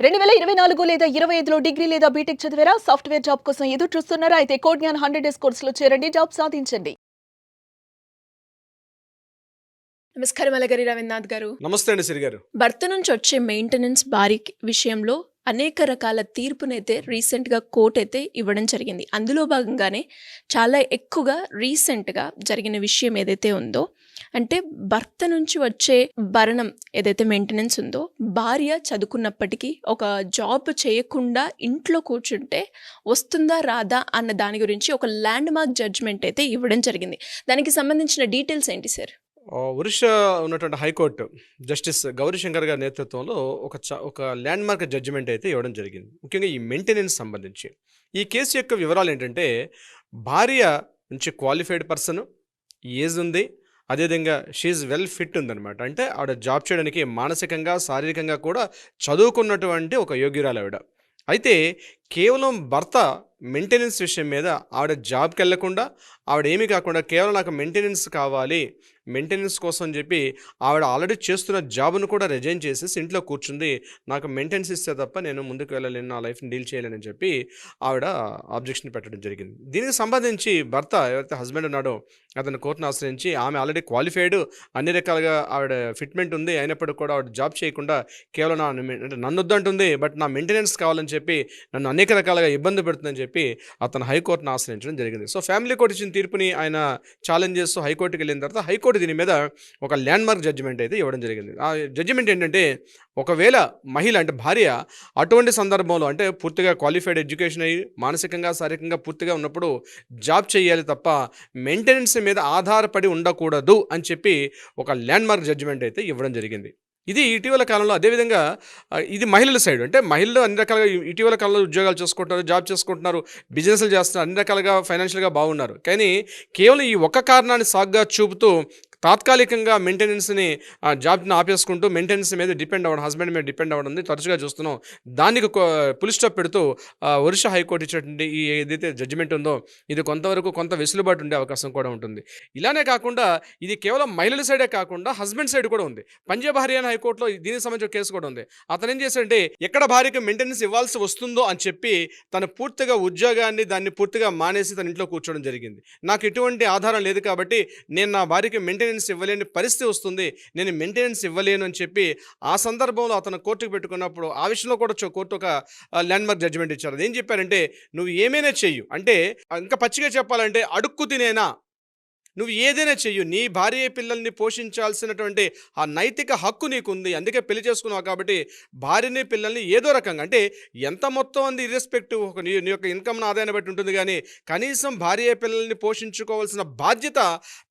2024 లేదా 25లో డిగ్రీ లేదా బీటెక్ చదివారా? సాఫ్ట్‌వేర్ జాబ్ కోసం ఎదురు చూస్తున్నారా? అయితే కోడ్ జ్ఞాన్ 100 డేస్ కోర్సులో చేరండి. జాబ్ సాధించండి. నమస్కారం అలగరి రవీంద్రనాథ్ గారు. నమస్తే అండి సిరి గారు. భర్త నుంచి వచ్చే మెయింటెనెన్స్ భార్య విషయంలో అనేక రకాల తీర్పునైతే రీసెంట్‌గా కోర్ట్ అయితే ఇవ్వడం జరిగింది. అందులో భాగంగానే చాలా ఎక్కువగా రీసెంట్‌గా జరిగిన విషయం ఏదైతే ఉందో, అంటే భర్త నుంచి వచ్చే భరణం ఏదైతే మెయింటెనెన్స్ ఉందో, భార్య చదువుకున్నప్పటికీ ఒక జాబ్ చేయకుండా ఇంట్లో కూర్చుంటే వస్తుందా రాదా అన్న దాని గురించి ఒక ల్యాండ్ మార్క్ జడ్జ్‌మెంట్ అయితే ఇవ్వడం జరిగింది. దానికి సంబంధించిన డీటెయిల్స్ ఏంటి సార్? ఒరిస్సా ఉన్నటువంటి హైకోర్టు జస్టిస్ గౌరీశంకర్ గారి నేతృత్వంలో ఒక ల్యాండ్‌మార్క్ జడ్జిమెంట్ అయితే ఇవ్వడం జరిగింది. ముఖ్యంగా ఈ మెయింటెనెన్స్ సంబంధించి. ఈ కేసు యొక్క వివరాలు ఏంటంటే, భార్య మంచి క్వాలిఫైడ్ పర్సన్, ఏజ్ ఉంది. అదేవిధంగా షీ ఈజ్ వెల్ ఫిట్ ఉందనమాట. అంటే ఆవిడ జాబ్ చేయడానికి మానసికంగా, శారీరకంగా కూడా చదువుకున్నటువంటి ఒక యోగ్యురాలు ఆవిడ. అయితే కేవలం భర్త మెయింటెనెన్స్ విషయం మీద ఆవిడ జాబ్‌కి వెళ్ళకుండా, ఆవిడ ఏమీ కాకుండా కేవలం నాకు మెయింటెనెన్స్ కావాలి, మెయింటెనెన్స్ కోసం అని చెప్పి ఆవిడ ఆల్రెడీ చేస్తున్న జాబ్‌ను కూడా రిజైన్ చేసేసి ఇంట్లో కూర్చుంది. నాకు మెయింటెనెన్స్ ఇస్తే తప్ప నేను ముందుకు వెళ్ళలేను, నా లైఫ్‌ని డీల్ చేయలేనని చెప్పి ఆవిడ అబ్జెక్షన్ పెట్టడం జరిగింది. దీనికి సంబంధించి భర్త ఎవరైతే హస్బెండ్ ఉన్నాడో అతను కోర్టును ఆశ్రయించి, ఆమె ఆల్రెడీ క్వాలిఫైడ్, అన్ని రకాలుగా ఆవిడ ఫిట్‌మెంట్ ఉంది, అయినప్పటికి కూడా ఆవిడ జాబ్ చేయకుండా కేవలం అంటే నన్ను వద్దంటుంది, బట్ నా మెయింటెనెన్స్ కావాలని చెప్పి నన్ను అనేక రకాలుగా ఇబ్బంది పెడుతుందని చెప్పి అతను హైకోర్టును ఆశ్రయించడం జరిగింది. సో ఫ్యామిలీ కోర్టు ఇచ్చిన తీర్పుని ఆయన ఛాలెంజ్ చేస్తూ హైకోర్టుకి వెళ్ళిన తర్వాత హైకోర్టు దీని మీద ఒక ల్యాండ్‌మార్క్ జడ్జిమెంట్ అయితే ఇవ్వడం జరిగింది. ఆ జడ్జిమెంట్ ఏంటంటే, ఒకవేళ మహిళ అంటే భార్య అటువంటి సందర్భంలో అంటే పూర్తిగా క్వాలిఫైడ్ ఎడ్యుకేషన్ అయ్యి మానసికంగా, శారీరకంగా పూర్తిగా ఉన్నప్పుడు జాబ్ చేయాలి తప్ప మెయింటెనెన్స్ మీద ఆధారపడి ఉండకూడదు అని చెప్పి ఒక ల్యాండ్‌మార్క్ జడ్జిమెంట్ అయితే ఇవ్వడం జరిగింది. ఇది ఇటీవల కాలంలో అదేవిధంగా ఇది మహిళల సైడ్ అంటే మహిళలు అన్ని రకాలుగా ఇటీవల కాలంలో ఉద్యోగాలు చేసుకుంటున్నారు, జాబ్ చేసుకుంటున్నారు, బిజినెస్లు చేస్తున్నారు, అన్ని రకాలుగా ఫైనాన్షియల్గా బాగున్నారు. కానీ కేవలం ఈ ఒక్క కారణాన్ని సాకుగా చూపుతూ తాత్కాలికంగా మెయింటెనెన్స్ని జాబ్ని ఆపేసుకుంటూ మెయింటెనెన్స్ మీద డిపెండ్ అవ్వడం, హస్బెండ్ మీద డిపెండ్ అవ్వడం తరచుగా చూస్తున్నాం. దానికి పులి స్టాప్ పెడుతూ ఒరిస్సా హైకోర్టు ఇచ్చినటువంటి ఈ ఏదైతే జడ్జిమెంట్ ఉందో, ఇది కొంతవరకు కొంత వెసులుబాటు ఉండే అవకాశం కూడా ఉంటుంది. ఇలానే కాకుండా ఇది కేవలం మహిళల సైడే కాకుండా హస్బెండ్ సైడ్ కూడా ఉంది. పంజాబ్ హర్యానా హైకోర్టులో దీనికి సంబంధించిన కేసు కూడా ఉంది. అతను ఏం చేశాడంటే, ఎక్కడ భార్యకి మెయింటెనెన్స్ ఇవ్వాల్సి వస్తుందో అని చెప్పి తను పూర్తిగా ఉద్యోగాన్ని దాన్ని పూర్తిగా మానేసి తన ఇంట్లో కూర్చోవడం జరిగింది. నాకు ఎటువంటి ఆధారం లేదు కాబట్టి నేను నా భార్యకి మెయింటెనెన్స్ ఇవ్వలేని పరిస్థితి వస్తుంది, నేను మెయింటెనెన్స్ ఇవ్వలేను అని చెప్పి ఆ సందర్భంలో అతను కోర్టుకు పెట్టుకున్నప్పుడు ఆ విషయంలో కూడా కోర్టు ఒక ల్యాండ్‌మార్క్ జడ్జిమెంట్ ఇచ్చారు. అదేం చెప్పారంటే, నువ్వు ఏమైనా చెయ్యు, అంటే ఇంకా పచ్చిగా చెప్పాలంటే అడుక్కు తినేనా, నువ్వు ఏదైనా చెయ్యు, నీ భార్య పిల్లల్ని పోషించాల్సినటువంటి ఆ నైతిక హక్కు నీకుంది, అందుకే పెళ్లి చేసుకున్నావు కాబట్టి భార్యని పిల్లల్ని ఏదో రకంగా అంటే ఎంత మొత్తం అంది ఇర్రెస్పెక్టివ్ నీ యొక్క ఇన్కమ్ ఆదాయాన్ని బట్టి ఉంటుంది, కానీ కనీసం భార్య పిల్లల్ని పోషించుకోవాల్సిన బాధ్యత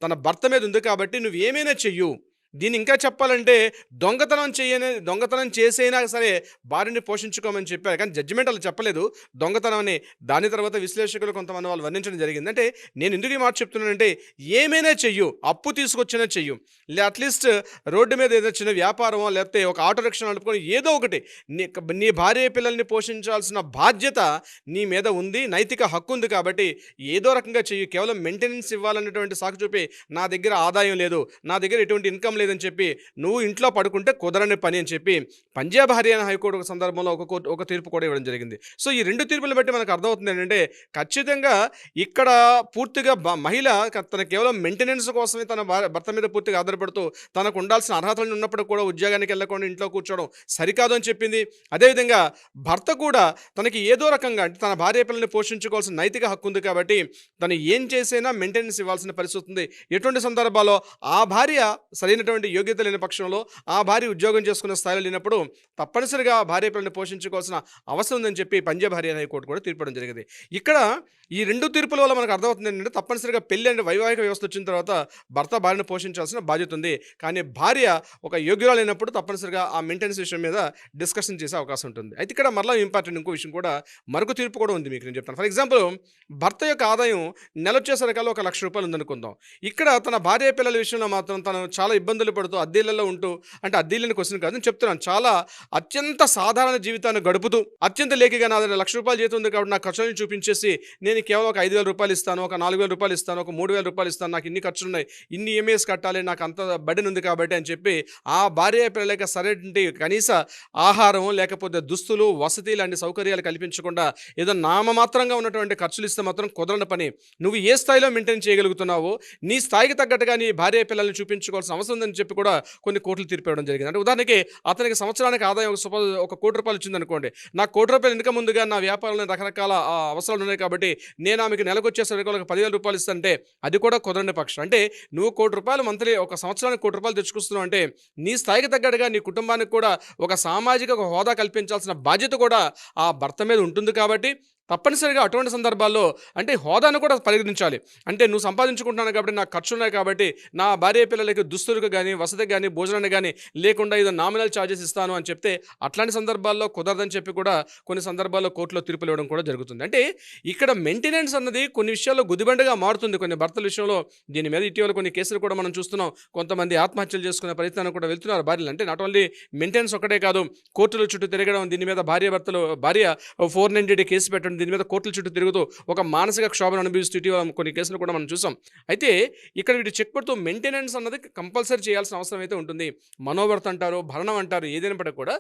తన భర్త మీద ఉంది కాబట్టి నువ్వు ఏమైనా చెయ్యు. దీన్ని ఇంకా చెప్పాలంటే దొంగతనం చేసైనా సరే భార్యని పోషించుకోమని చెప్పారు. కానీ జడ్జిమెంట్ అలా చెప్పలేదు దొంగతనం అని. దాని తర్వాత విశ్లేషకులు కొంతమంది వాళ్ళు వర్ణించడం జరిగింది. అంటే నేను ఎందుకు ఈ మాట చెప్తున్నానంటే, ఏమైనా చెయ్యు, అప్పు తీసుకొచ్చినా చెయ్యు, అట్లీస్ట్ రోడ్డు మీద ఏదో చిన్న వ్యాపారమో లేకపోతే ఒక ఆటో రిక్షా నడుపుకొని ఏదో ఒకటి నీ భార్య పిల్లల్ని పోషించాల్సిన బాధ్యత నీ మీద ఉంది, నైతిక హక్కు ఉంది కాబట్టి ఏదో రకంగా చెయ్యు. కేవలం మెయింటెనెన్స్ ఇవ్వాలన్నటువంటి సాకు చూపి నా దగ్గర ఆదాయం లేదు, నా దగ్గర ఎటువంటి ఇన్కమ్ లేదని చెప్పి నువ్వు ఇంట్లో పడుకుంటే కుదరని పని అని చెప్పి పంజాబ్ హర్యానా హైకోర్టు ఒక సందర్భంలో ఒక తీర్పు కూడా ఇవ్వడం జరిగింది. సో ఈ రెండు తీర్పులు బట్టి మనకు అర్థమవుతుంది ఏంటంటే, ఖచ్చితంగా ఇక్కడ పూర్తిగా మహిళ తన కేవలం మెయింటెనెన్స్ కోసమే తన భర్త మీద పూర్తిగా ఆధారపడుతూ తనకు ఉండాల్సిన అర్హతలు ఉన్నప్పుడు కూడా ఉద్యోగానికి వెళ్ళకుండా ఇంట్లో కూర్చోవడం సరికాదు అని చెప్పింది. అదేవిధంగా భర్త కూడా తనకి ఏదో రకంగా అంటే తన భార్య పిల్లల్ని పోషించుకోవాల్సిన నైతిక హక్కు ఉంది కాబట్టి తను ఏం చేసైనా మెయింటెనెన్స్ ఇవ్వాల్సిన పరిస్థితి ఉంది. ఎటువంటి సందర్భాల్లో ఆ భార్య సరైనటువంటి యోగ్యత లేని పక్షంలో, ఆ భార్య ఉద్యోగం చేసుకునే స్థాయిలో లేనప్పుడు తప్పనిసరిగా భార్య పిల్లల్ని పోషించుకోవాల్సిన అవసరం ఉందని చెప్పి పంజాబ్ హర్యానా హైకోర్టు కూడా తీర్పడం జరిగింది. ఇక్కడ ఈ రెండు తీర్పుల వల్ల మనకు అర్థమవుతుంది ఏంటంటే, తప్పనిసరిగా పెళ్లి అంటే వైవాహిక వ్యవస్థ వచ్చిన తర్వాత భర్త భార్యను పోషించాల్సిన బాధ్యత ఉంది. కానీ భార్య ఒక యోగ్యురాలు అయినప్పుడు తప్పనిసరిగా ఆ మెయింటెనెన్స్ విషయం మీద డిస్కషన్ చేసే అవకాశం ఉంటుంది. అయితే ఇక్కడ మరలా ఇంపార్టెంట్ ఇంకో విషయం కూడా, మరొక తీర్పు కూడా ఉంది, మీకు నేను చెప్తాను. ఫర్ ఎగ్జాంపుల్, భర్త యొక్క ఆదాయం నెల వచ్చేసరికల్లా ₹1,00,000 ఉందనుకుందాం. ఇక్కడ తన భార్య పిల్లల విషయంలో మాత్రం తను చాలా ఇబ్బందులు ఇబ్బందులు పడుతూ అద్దెలలో ఉంటూ, అంటే అద్దెలని క్వశ్చన్ కాదు నేను చెప్తున్నాను, చాలా అత్యంత సాధారణ జీవితాన్ని గడుపుతూ అత్యంత లేఖిగా నా దగ్గర ₹1,00,000 జీతం ఉంది కాబట్టి నా ఖర్చులను చూపించేసి నేను కేవలం ఒక ₹5,000 ఇస్తాను, ఒక ₹4,000 ఇస్తాను, ఒక ₹3,000 ఇస్తాను, నాకు ఇన్ని ఖర్చులున్నాయి, ఇన్ని ఈఎంఐస్ కట్టాలి, నాకు అంత బర్డెన్ ఉంది కాబట్టి అని చెప్పి ఆ భార్య పిల్లలకి సరైనటువంటి కనీస ఆహారం లేకపోతే దుస్తులు, వసతి లాంటి సౌకర్యాలు కల్పించకుండా ఏదో నామమాత్రంగా ఉన్నటువంటి ఖర్చులు ఇస్తే మాత్రం కుదరని పని. నువ్వు ఏ స్థాయిలో మెయింటైన్ చేయగలుగుతున్నావో నీ స్థాయికి తగ్గట్టుగా నీ భార్య పిల్లల్ని చూపించుకోవాల్సిన అవసరం ఉందని చెప్పి కూడా కొన్ని కోట్లు తీర్పు ఇవ్వడం జరిగింది. అంటే ఉదాహరణకి అతనికి సంవత్సరానికి ఆదాయం సపోజ్ ఒక ₹1,00,00,000 వచ్చిందనుకోండి, నాకు ₹1,00,00,000 ఇన్కమ్ ముందుగా నా వ్యాపారంలో రకరకాల అవసరాలు ఉన్నాయి కాబట్టి నేను ఆమెకి నెలకు వచ్చేసరికి ఒక ₹10,000 ఇస్తానంటే అది కూడా కుదరని పక్షం. అంటే నువ్వు ₹1,00,00,000 మంత్లీ ఒక సంవత్సరానికి ₹1,00,00,000 తెచ్చుకొస్తున్నావు అంటే నీ స్థాయికి తగ్గట్టుగా నీ కుటుంబానికి కూడా ఒక సామాజిక ఒక హోదా కల్పించాల్సిన బాధ్యత కూడా ఆ భర్త మీద ఉంటుంది కాబట్టి తప్పనిసరిగా అటువంటి సందర్భాల్లో అంటే హోదాను కూడా పరిగణించాలి. అంటే నువ్వు సంపాదించుకుంటున్నాను కాబట్టి నాకు ఖర్చున్నాయి కాబట్టి నా భార్య పిల్లలకి దుస్తులకు కానీ, వసతికి కానీ, భోజనానికి కానీ లేకుండా ఏదో నామినల్ ఛార్జెస్ ఇస్తాను అని చెప్తే అట్లాంటి సందర్భాల్లో కుదరదని చెప్పి కూడా కొన్ని సందర్భాల్లో కోర్టులో తీర్పులు ఇవ్వడం కూడా జరుగుతుంది. అంటే ఇక్కడ మెయింటెనెన్స్ అన్నది కొన్ని విషయాల్లో గుదిబండగా మారుతుంది కొన్ని భర్తల విషయంలో. దీని మీద ఇటీవల కొన్ని కేసులు కూడా మనం చూస్తున్నాం. కొంతమంది ఆత్మహత్యలు చేసుకునే ప్రయత్నాన్ని కూడా వెళ్తున్నారు భార్యలు. అంటే నాట్ ఓన్లీ మెయింటెనెన్స్ ఒకటే కాదు, కోర్టుల చుట్టూ తిరగడం, దీని మీద భార్య 490 కేసు పెట్టడం, దీని మీద కోర్టుల చుట్టూ తిరుగుతూ ఒక మానసిక క్షోభను అనుభవిస్తూ ఇటీవల కొన్ని కేసులు కూడా మనం చూసాం. అయితే ఇక్కడ వీటి చెక్ పెడుతూ మెయింటెనెన్స్ అన్నది కంపల్సరీ చేయాల్సిన అవసరం అయితే ఉంటుంది. మనోభర్త అంటారు, భరణం అంటారు, ఏదైనప్పటికీ కూడా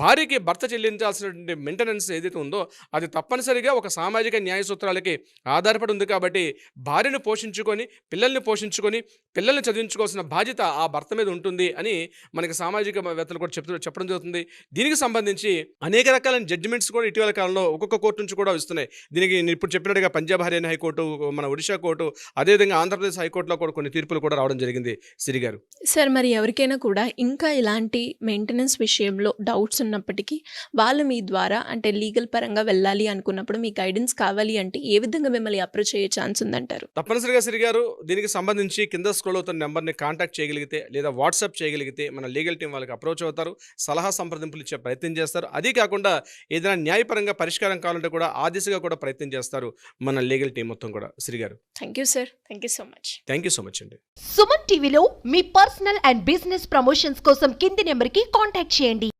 భార్యకి భర్త చెల్లించాల్సినటువంటి మెయింటెనెన్స్ ఏదైతే ఉందో అది తప్పనిసరిగా ఒక సామాజిక న్యాయ సూత్రాలకి ఆధారపడి ఉంది కాబట్టి భార్యను పోషించుకొని, పిల్లల్ని పోషించుకొని, పిల్లల్ని చదివించుకోవాల్సిన బాధ్యత ఆ భర్త మీద ఉంటుంది అని మనకి సామాజిక వేత్తలు కూడా చెప్పడం జరుగుతుంది. దీనికి సంబంధించి అనేక రకాలైన జడ్జిమెంట్స్ కూడా ఇటీవల కాలంలో ఒక్కొక్క కోర్టు నుంచి కూడా వస్తున్నాయి. దీనికి నేను ఇప్పుడు చెప్పినట్టుగా పంజాబ్ హర్యానా హైకోర్టు, మన ఒడిషా కోర్టు, అదేవిధంగా ఆంధ్రప్రదేశ్ హైకోర్టులో కూడా కొన్ని తీర్పులు కూడా రావడం జరిగింది. సిరి గారు సార్, మరి ఎవరికైనా కూడా ఇంకా ఇలాంటి మెయింటెనెన్స్ విషయంలో డౌట్స్ ఉన్నప్పటికీ వాళ్ళు మీ ద్వారా అంటే లీగల్ పరంగా వెళ్ళాలి అనుకున్నప్పుడు మీ గైడెన్స్ కావాలి అంటే ఏ విధంగా మిమ్మల్ని అప్రోచ్ అయ్యే ఛాన్స్ ఉందంటారు? తప్పనిసరిగా సిరి గారు దీనికి సంబంధించి కింద స్క్రోల్ అవుతున్న నెంబర్ని కాంటాక్ట్ చేయగలిగితే లేదా వాట్సాప్ చేయగలిగితే మన లీగల్ టీం వాళ్ళకి అప్రోచ్ అవుతారు, సలహా సంప్రదింపులు ఇచ్చే ప్రయత్నం చేస్తారు. అదే కాకుండా ఏదైనా న్యాయపరంగా పరిష్కారం కావాలంటే కూడా ఆ దిశగా కూడా ప్రయత్నం చేస్తారు మన లీగల్ టీం మొత్తం కూడా. శ్రీ గారు thank you sir, thank you so much. Thank you so much అండి. సుమన్ టీవీలో మీ పర్సనల్ అండ్ బిజినెస్ ప్రమోషన్స్ కోసం కింది నెంబర్కి కాంటాక్ట్ చేయండి.